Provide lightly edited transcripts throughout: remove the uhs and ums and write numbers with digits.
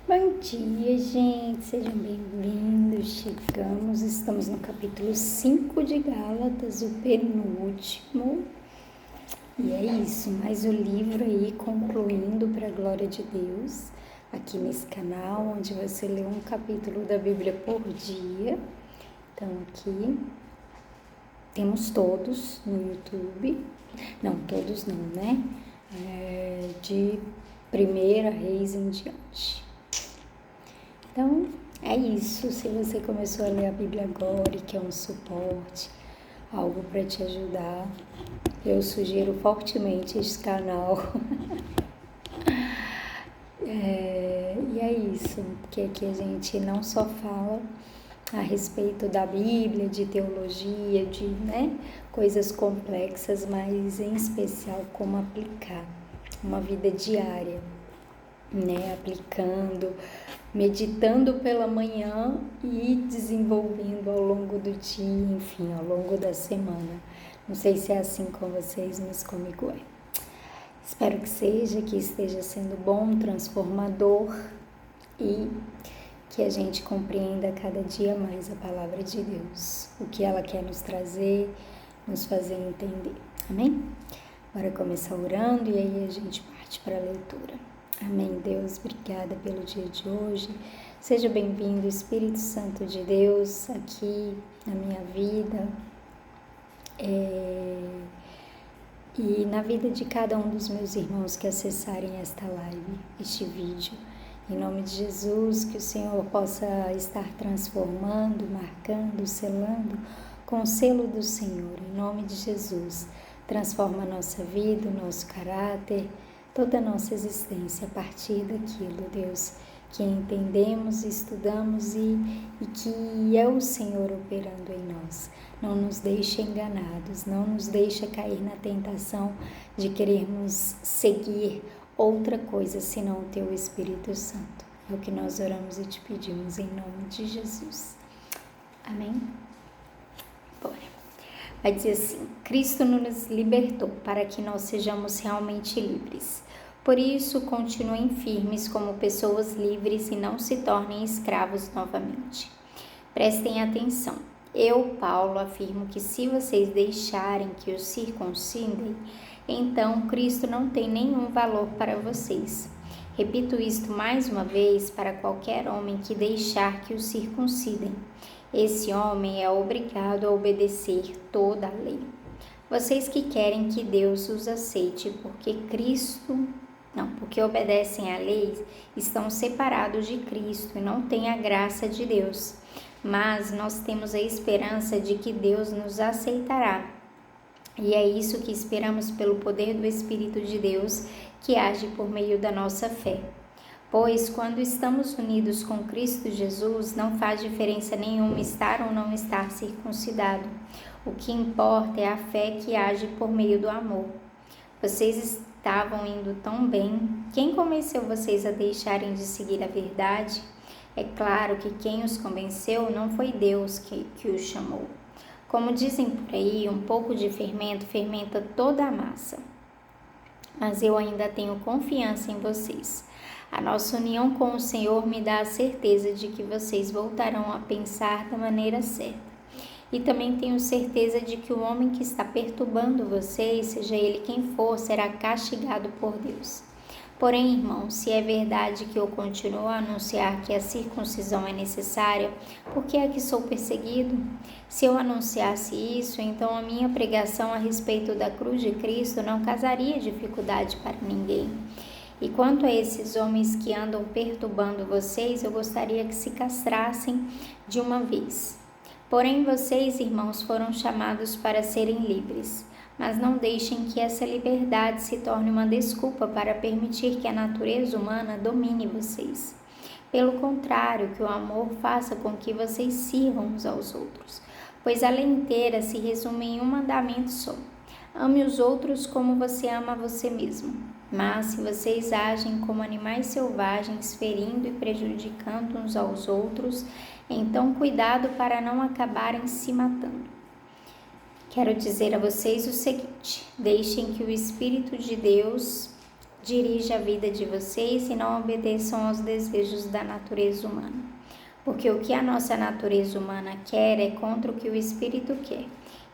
Bom dia, gente, sejam bem-vindos. Estamos no capítulo 5 de Gálatas, o penúltimo. E é isso, mais o livro aí concluindo para a glória de Deus, aqui nesse canal, onde você lê um capítulo da Bíblia por dia. Então aqui temos todos no YouTube, não, todos não, né? De 1 Reis em diante. Então, é isso. Se você começou a ler a Bíblia agora e quer um suporte, algo para te ajudar, eu sugiro fortemente esse canal. E é isso, porque aqui a gente não só fala a respeito da Bíblia, de teologia, de coisas complexas, mas em especial como aplicar uma vida diária, aplicando, meditando pela manhã e desenvolvendo ao longo do dia, enfim, ao longo da semana. Não sei se é assim com vocês, mas comigo é. Espero que seja, que esteja sendo bom, transformador e que a gente compreenda cada dia mais a palavra de Deus, o que ela quer nos trazer, nos fazer entender. Amém? Bora começar orando e aí a gente parte para a leitura. Amém, Deus, obrigada pelo dia de hoje. Seja bem-vindo, Espírito Santo de Deus, aqui na minha vida e na vida de cada um dos meus irmãos que acessarem esta live, este vídeo. Em nome de Jesus, que o Senhor possa estar transformando, marcando, selando com o selo do Senhor. Em nome de Jesus, transforma a nossa vida, o nosso caráter, toda a nossa existência a partir daquilo, Deus, que entendemos, estudamos e que é o Senhor operando em nós. Não nos deixa enganados, não nos deixa cair na tentação de querermos seguir outra coisa senão o Teu Espírito Santo. É o que nós oramos e te pedimos em nome de Jesus. Amém? Bora. Vai dizer assim: Cristo nos libertou para que nós sejamos realmente livres. Por isso, continuem firmes como pessoas livres e não se tornem escravos novamente. Prestem atenção. Eu, Paulo, afirmo que se vocês deixarem que os circuncidem, então Cristo não tem nenhum valor para vocês. Repito isto mais uma vez para qualquer homem que deixar que os circuncidem. Esse homem é obrigado a obedecer toda a lei. Vocês que querem que Deus os aceite porque obedecem à lei, estão separados de Cristo e não têm a graça de Deus. Mas nós temos a esperança de que Deus nos aceitará. E é isso que esperamos pelo poder do Espírito de Deus que age por meio da nossa fé. Pois quando estamos unidos com Cristo Jesus, não faz diferença nenhuma estar ou não estar circuncidado. O que importa é a fé que age por meio do amor. Vocês estavam indo tão bem. Quem convenceu vocês a deixarem de seguir a verdade? É claro que quem os convenceu não foi Deus que os chamou. Como dizem por aí, um pouco de fermento fermenta toda a massa. Mas eu ainda tenho confiança em vocês. A nossa união com o Senhor me dá a certeza de que vocês voltarão a pensar da maneira certa. E também tenho certeza de que o homem que está perturbando vocês, seja ele quem for, será castigado por Deus. Porém, irmãos, se é verdade que eu continuo a anunciar que a circuncisão é necessária, por que é que sou perseguido? Se eu anunciasse isso, então a minha pregação a respeito da cruz de Cristo não causaria dificuldade para ninguém. E quanto a esses homens que andam perturbando vocês, eu gostaria que se castrassem de uma vez. Porém, vocês, irmãos, foram chamados para serem livres. Mas não deixem que essa liberdade se torne uma desculpa para permitir que a natureza humana domine vocês. Pelo contrário, que o amor faça com que vocês sirvam uns aos outros. Pois a lei inteira se resume em um mandamento só: ame os outros como você ama você mesmo. Mas se vocês agem como animais selvagens, ferindo e prejudicando uns aos outros, então cuidado para não acabarem se matando. Quero dizer a vocês o seguinte: deixem que o Espírito de Deus dirija a vida de vocês e não obedeçam aos desejos da natureza humana. Porque o que a nossa natureza humana quer é contra o que o Espírito quer.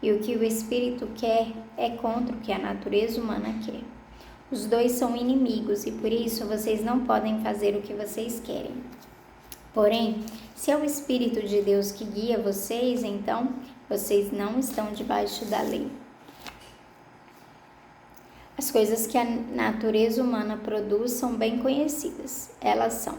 E o que o Espírito quer é contra o que a natureza humana quer. Os dois são inimigos e por isso vocês não podem fazer o que vocês querem. Porém, se é o Espírito de Deus que guia vocês, então vocês não estão debaixo da lei. As coisas que a natureza humana produz são bem conhecidas. Elas são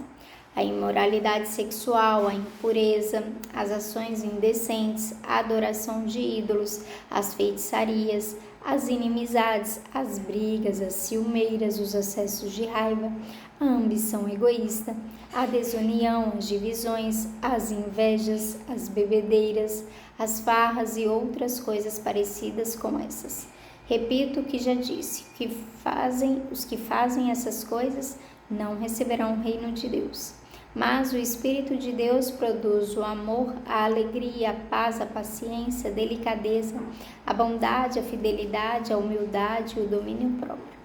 a imoralidade sexual, a impureza, as ações indecentes, a adoração de ídolos, as feitiçarias, as inimizades, as brigas, as ciumeiras, os acessos de raiva, a ambição egoísta, a desunião, as divisões, as invejas, as bebedeiras, as farras e outras coisas parecidas com essas. Repito o que já disse, os que fazem essas coisas não receberão o reino de Deus. Mas o Espírito de Deus produz o amor, a alegria, a paz, a paciência, a delicadeza, a bondade, a fidelidade, a humildade e o domínio próprio.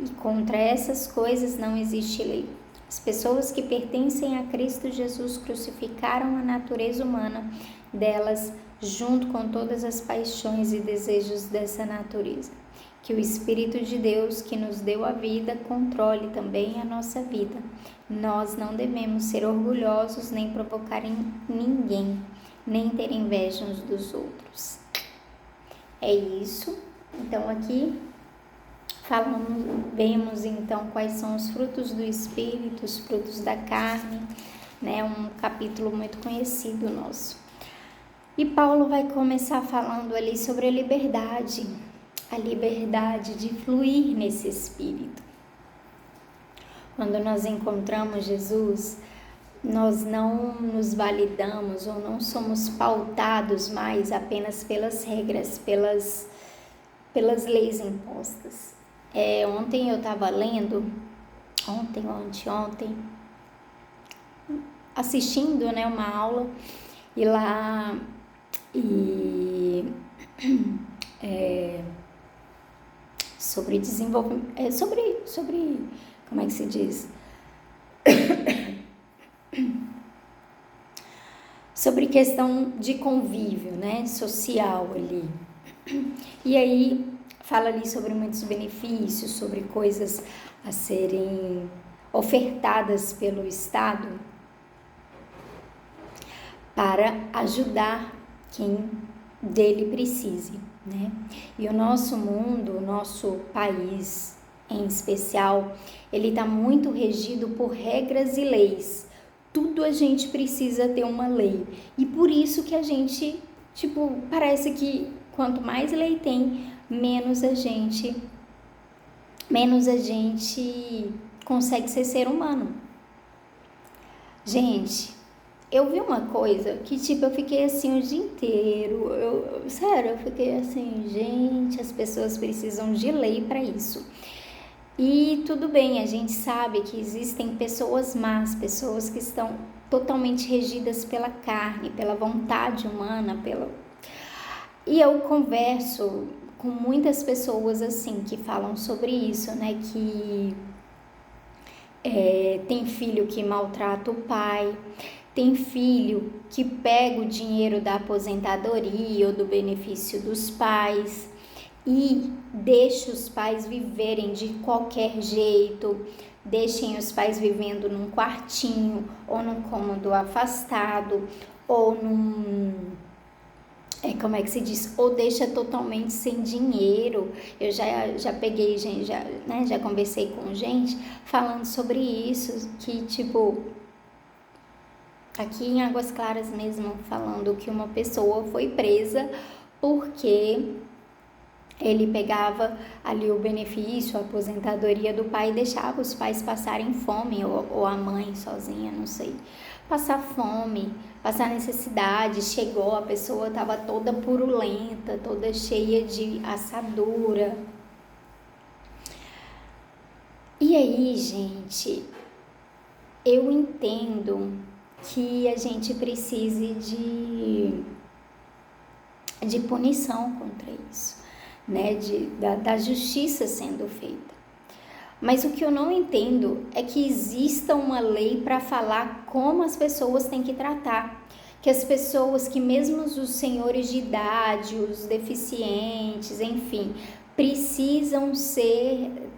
E contra essas coisas não existe lei. As pessoas que pertencem a Cristo Jesus crucificaram a natureza humana delas, junto com todas as paixões e desejos dessa natureza. Que o Espírito de Deus, que nos deu a vida, controle também a nossa vida. Nós não devemos ser orgulhosos, nem provocar ninguém, nem ter inveja uns dos outros. É isso. Então aqui vemos então quais são os frutos do Espírito, os frutos da carne, né? Um capítulo muito conhecido nosso. E Paulo vai começar falando ali sobre a liberdade de fluir nesse Espírito. Quando nós encontramos Jesus, nós não nos validamos ou não somos pautados mais apenas pelas regras, pelas leis impostas. Ontem eu estava lendo, anteontem, assistindo, né, uma aula e lá sobre desenvolvimento, sobre como é que se diz? Sobre questão de convívio, né, social ali. E aí fala ali sobre muitos benefícios, sobre coisas a serem ofertadas pelo Estado para ajudar quem dele precise, né? E o nosso mundo, o nosso país em especial, ele está muito regido por regras e leis. Tudo a gente precisa ter uma lei. E por isso que a gente, parece que quanto mais lei tem, menos a gente consegue ser humano. Gente, eu vi uma coisa que, eu fiquei assim o dia inteiro, eu fiquei assim, gente, as pessoas precisam de lei para isso. E tudo bem, a gente sabe que existem pessoas más, pessoas que estão totalmente regidas pela carne, pela vontade humana, E eu converso com muitas pessoas assim, que falam sobre isso, né, que tem filho que maltrata o pai, tem filho que pega o dinheiro da aposentadoria ou do benefício dos pais e deixa os pais viverem de qualquer jeito, deixem os pais vivendo num quartinho ou num cômodo afastado ou ou deixa totalmente sem dinheiro. Eu já peguei gente, já conversei com gente falando sobre isso, que aqui em Águas Claras mesmo, falando que uma pessoa foi presa porque ele pegava ali o benefício, a aposentadoria do pai e deixava os pais passarem fome, ou a mãe sozinha, não sei, passar fome, passar necessidade. Chegou, a pessoa estava toda purulenta, toda cheia de assadura. E aí, gente, eu entendo que a gente precise de punição contra isso, né? Da justiça sendo feita. Mas o que eu não entendo é que exista uma lei para falar como as pessoas têm que tratar. Que as pessoas, que mesmo os senhores de idade, os deficientes, enfim, precisam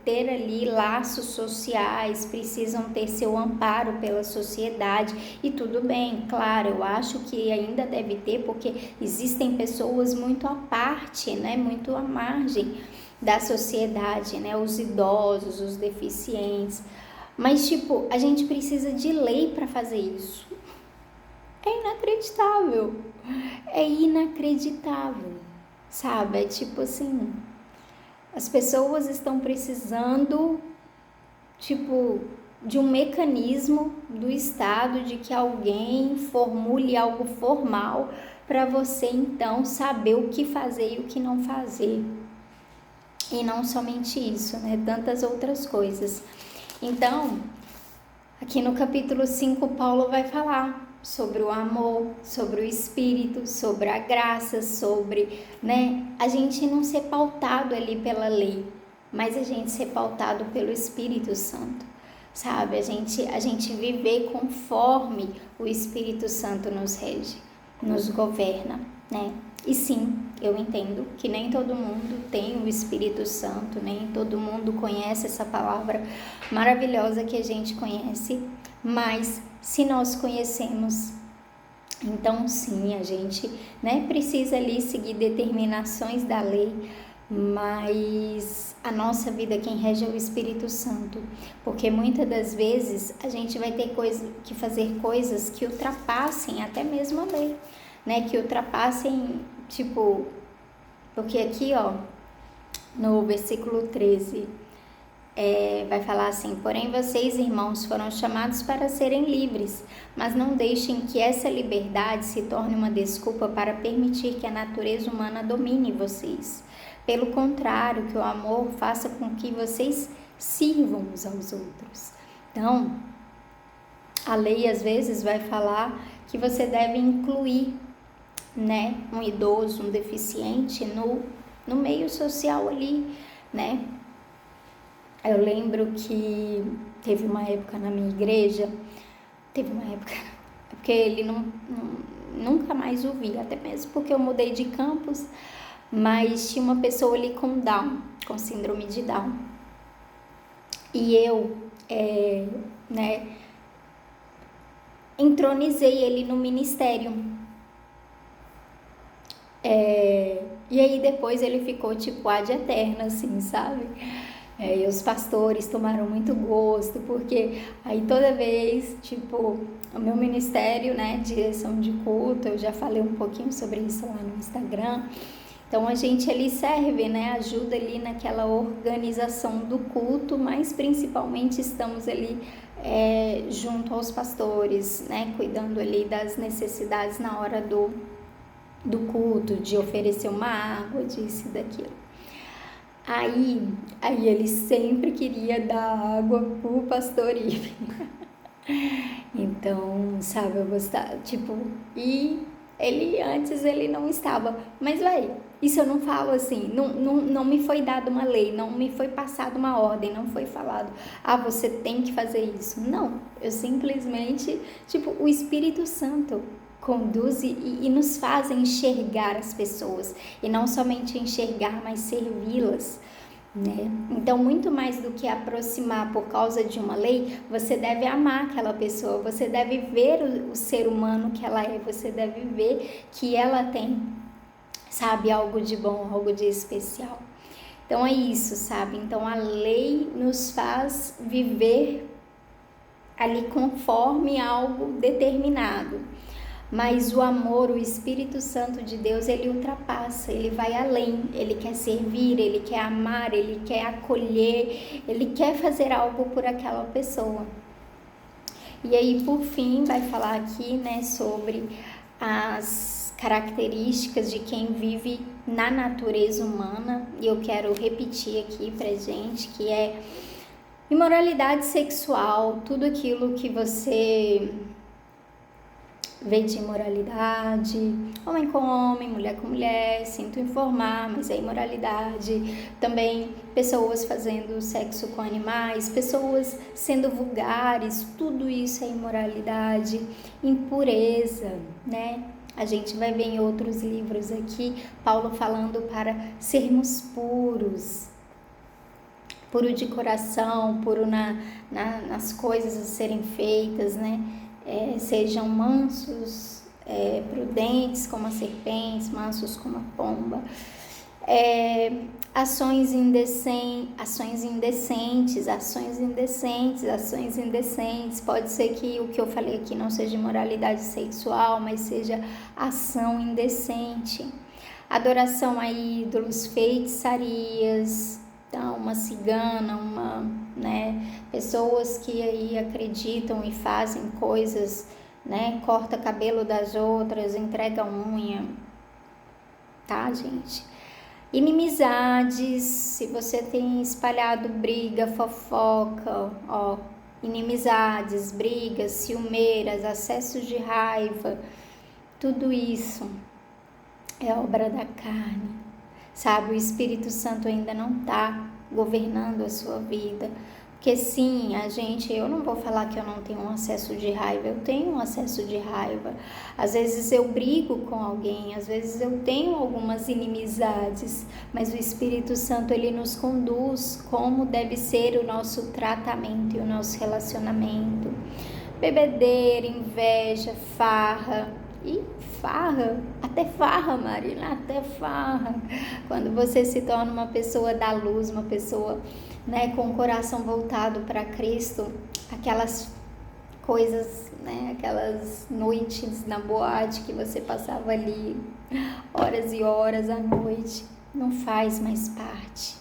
ter ali laços sociais, precisam ter seu amparo pela sociedade, e tudo bem, claro, eu acho que ainda deve ter, porque existem pessoas muito à parte, né, muito à margem da sociedade, né, os idosos, os deficientes, mas tipo, a gente precisa de lei para fazer isso. É inacreditável, sabe? É tipo assim, as pessoas estão precisando, tipo, de um mecanismo do Estado, de que alguém formule algo formal para você então saber o que fazer e o que não fazer. E não somente isso, né? Tantas outras coisas. Então, aqui no capítulo 5, Paulo vai falar sobre o amor, sobre o Espírito, sobre a graça, sobre, né, a gente não ser pautado ali pela lei, mas a gente ser pautado pelo Espírito Santo, sabe? A gente viver conforme o Espírito Santo nos rege, nos governa, né? E sim, eu entendo que nem todo mundo tem o Espírito Santo, nem todo mundo conhece essa palavra maravilhosa que a gente conhece, mas se nós conhecemos, então sim, a gente, né, precisa ali seguir determinações da lei, mas a nossa vida quem rege é o Espírito Santo, porque muitas das vezes a gente vai ter que fazer coisas que ultrapassem até mesmo a lei, né, que ultrapassem, tipo, porque aqui, ó, no versículo 13, vai falar assim: porém vocês, irmãos, foram chamados para serem livres, mas não deixem que essa liberdade se torne uma desculpa para permitir que a natureza humana domine vocês. Pelo contrário, que o amor faça com que vocês sirvam uns aos outros. Então, a lei às vezes vai falar que você deve incluir, né, um idoso, um deficiente no meio social ali, né? Eu lembro que teve uma época na minha igreja, porque ele nunca mais o vi, até mesmo porque eu mudei de campus, mas tinha uma pessoa ali com Down, com síndrome de Down. E eu, né, entronizei ele no ministério. E aí depois ele ficou tipo ad eterna, assim, sabe? E os pastores tomaram muito gosto, porque aí toda vez, tipo, o meu ministério, né, direção de culto, eu já falei um pouquinho sobre isso lá no Instagram. Então a gente ali serve, né, ajuda ali naquela organização do culto, mas principalmente estamos ali junto aos pastores, né, cuidando ali das necessidades na hora do culto, de oferecer uma água, disso e daquilo. Aí ele sempre queria dar água pro pastor Ivan. Então, sabe, eu gostava, tipo, e antes ele não estava, mas isso eu não falo assim, não me foi dada uma lei, não me foi passada uma ordem, não foi falado, você tem que fazer isso, não, eu simplesmente, tipo, o Espírito Santo conduz e nos faz enxergar as pessoas, e não somente enxergar, mas servi-las, né? Então, muito mais do que aproximar por causa de uma lei, você deve amar aquela pessoa, você deve ver o ser humano que ela é, você deve ver que ela tem, sabe, algo de bom, algo de especial. Então é isso, sabe? Então a lei nos faz viver ali conforme algo determinado. Mas o amor, o Espírito Santo de Deus, ele ultrapassa, ele vai além, ele quer servir, ele quer amar, ele quer acolher, ele quer fazer algo por aquela pessoa. E aí, por fim, vai falar aqui, né, sobre as características de quem vive na natureza humana, e eu quero repetir aqui pra gente, que é imoralidade sexual, tudo aquilo que você vê de imoralidade, homem com homem, mulher com mulher, sinto informar, mas é imoralidade. Também pessoas fazendo sexo com animais, pessoas sendo vulgares, tudo isso é imoralidade, impureza, né? A gente vai ver em outros livros aqui, Paulo falando para sermos puros, puro de coração, puro nas coisas a serem feitas, né? Sejam mansos, prudentes como as serpentes, mansos como a pomba. Ações indecentes. Pode ser que o que eu falei aqui não seja imoralidade sexual, mas seja ação indecente. Adoração a ídolos, feitiçarias, então, uma cigana, pessoas que aí acreditam e fazem coisas, né? Corta cabelo das outras, entrega unha, tá, gente? Inimizades, se você tem espalhado briga, fofoca, inimizades, brigas, ciumeiras, acessos de raiva, tudo isso é obra da carne, sabe? O Espírito Santo ainda não está governando a sua vida. Porque sim, eu não vou falar que eu não tenho um acesso de raiva, eu tenho um acesso de raiva. Às vezes eu brigo com alguém, às vezes eu tenho algumas inimizades, mas o Espírito Santo, ele nos conduz como deve ser o nosso tratamento e o nosso relacionamento. Bebedeira, inveja, farra. E até farra, Marina, até farra. Quando você se torna uma pessoa da luz, uma pessoa, né, com o coração voltado para Cristo, aquelas coisas, né, aquelas noites na boate que você passava ali, horas e horas à noite, não faz mais parte.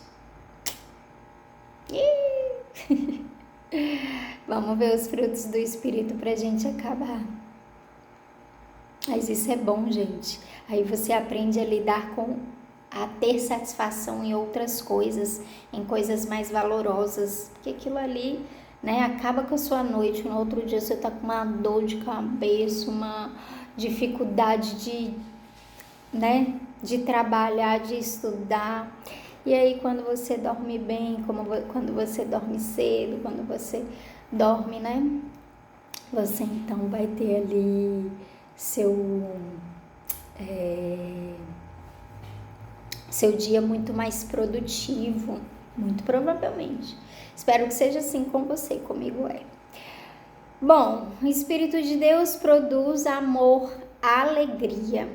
Vamos ver os frutos do Espírito pra gente acabar. Mas isso é bom, gente. Aí você aprende a ter satisfação em outras coisas, em coisas mais valorosas. Porque aquilo ali, né, acaba com a sua noite. No outro dia você tá com uma dor de cabeça, uma dificuldade de trabalhar, de estudar. E aí quando você dorme bem, quando você dorme cedo, quando você dorme, né, você então vai ter ali seu dia muito mais produtivo, muito provavelmente. Espero que seja assim com você, comigo é. Bom, o Espírito de Deus produz amor, alegria.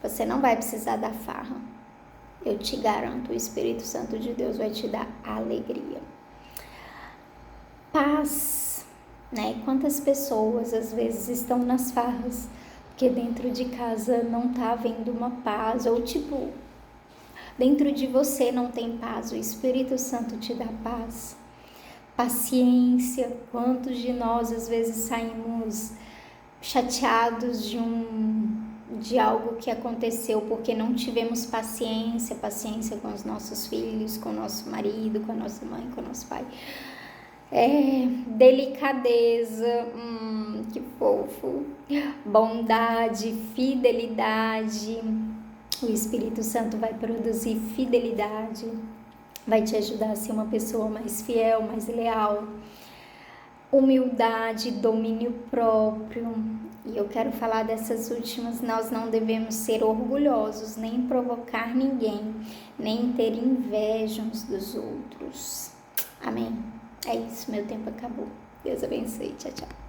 Você não vai precisar da farra. Eu te garanto, o Espírito Santo de Deus vai te dar alegria. Paz, né? Quantas pessoas às vezes estão nas farras porque dentro de casa não tá havendo uma paz, ou dentro de você não tem paz, o Espírito Santo te dá paz. Paciência, quantos de nós às vezes saímos chateados de algo que aconteceu porque não tivemos paciência com os nossos filhos, com o nosso marido, com a nossa mãe, com o nosso pai. Delicadeza, que fofo, bondade, fidelidade. O Espírito Santo vai produzir fidelidade, vai te ajudar a ser uma pessoa mais fiel, mais leal. Humildade, domínio próprio. E eu quero falar dessas últimas. Nós não devemos ser orgulhosos, nem provocar ninguém, nem ter inveja uns dos outros. Amém. É isso, meu tempo acabou. Deus abençoe. Tchau, tchau.